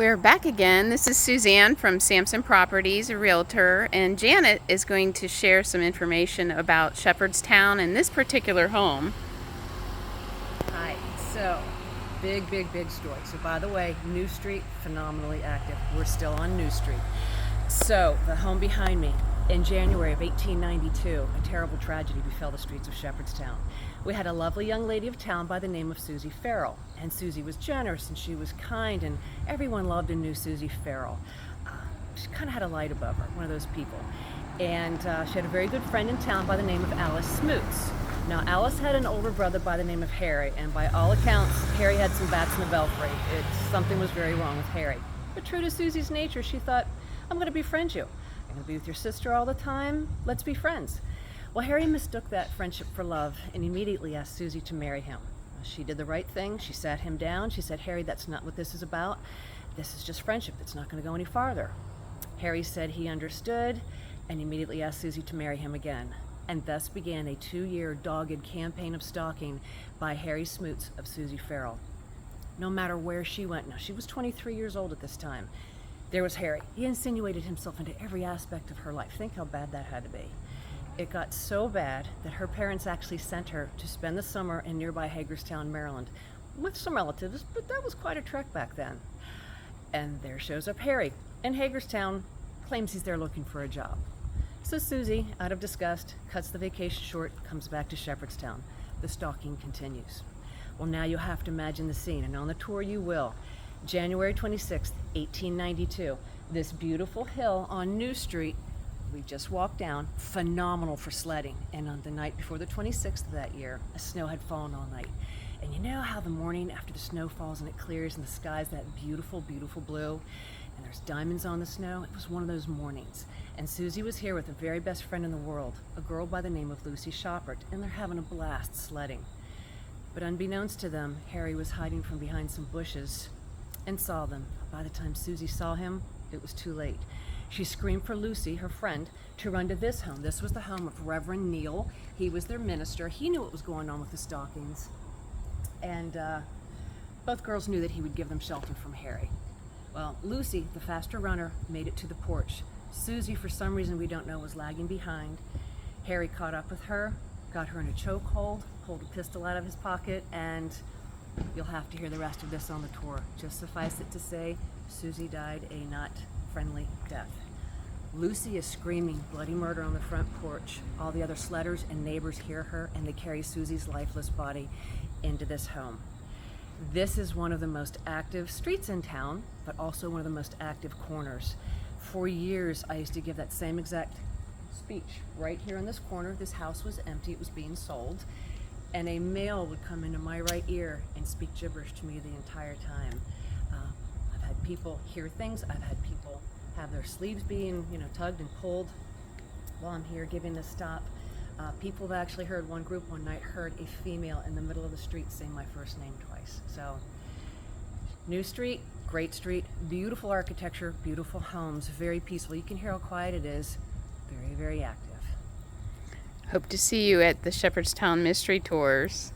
We're back again. This is Suzanne from SAMSON Properties, a realtor, and Janet is going to share some information about Shepherdstown and this particular home. Hi. So, big story. So, by the way, New Street, phenomenally active. We're still on New Street. So, the home behind me, in January of 1892, a terrible tragedy befell the streets of Shepherdstown. We had a lovely young lady of town by the name of Susie Farrell, and Susie was generous and she was kind, and everyone loved and knew Susie Farrell. She kind of had a light above her, one of those people. And she had a very good friend in town by the name of Alice Smoots. Now, Alice had an older brother by the name of Harry, and by all accounts, Harry had some bats in the belfry. Something was very wrong with Harry. But true to Susie's nature, she thought, I'm going to befriend you. I'm going to be with your sister all the time. Let's be friends. Well, Harry mistook that friendship for love and immediately asked Susie to marry him. She did the right thing. She sat him down. She said, Harry, that's not what this is about. This is just friendship. It's not going to go any farther. Harry said he understood and immediately asked Susie to marry him again. And thus began a 2-year dogged campaign of stalking by Harry Smoots of Susie Farrell. No matter where she went, now she was 23 years old at this time, there was Harry. He insinuated himself into every aspect of her life. Think how bad that had to be. It got so bad that her parents actually sent her to spend the summer in nearby Hagerstown, Maryland, with some relatives, but that was quite a trek back then. And there shows up Harry in Hagerstown, claims he's there looking for a job. So Susie, out of disgust, cuts the vacation short, comes back to Shepherdstown. The stalking continues. Well, now you'll have to imagine the scene, and on the tour you will. January 26th, 1892, this beautiful hill on New Street we just walked down, phenomenal for sledding. And on the night before the 26th of that year, snow had fallen all night. And you know how the morning after the snow falls and it clears and the sky's that beautiful blue, and there's diamonds on the snow? It was one of those mornings. And Susie was here with the very best friend in the world, a girl by the name of Lucy Shoppert, and they're having a blast sledding. But unbeknownst to them, Harry was hiding from behind some bushes and saw them. By the time Susie saw him, it was too late. She screamed for Lucy, her friend, to run to this home. This was the home of Reverend Neal. He was their minister. He knew what was going on with the stalkings. And both girls knew that he would give them shelter from Harry. Well, Lucy, the faster runner, made it to the porch. Susie, for some reason we don't know, was lagging behind. Harry caught up with her, got her in a chokehold, pulled a pistol out of his pocket, and you'll have to hear the rest of this on the tour. Just suffice it to say, Susie died a not friendly death. Lucy is screaming bloody murder on the front porch. All the other sledders and neighbors hear her, and they carry Susie's lifeless body into this home. This is one of the most active streets in town, but also one of the most active corners. For years, I used to give that same exact speech right here in this corner. This house was empty, it was being sold, and a male would come into my right ear and speak gibberish to me the entire time. I've had people hear things, I've had people have their sleeves being, tugged and pulled while I'm here giving this stop. People have actually heard, one group one night heard a female in the middle of the street saying my first name twice. So, New Street, great street, beautiful architecture, beautiful homes, very peaceful. You can hear how quiet it is, very active. Hope to see you at the Shepherdstown Mystery Tours.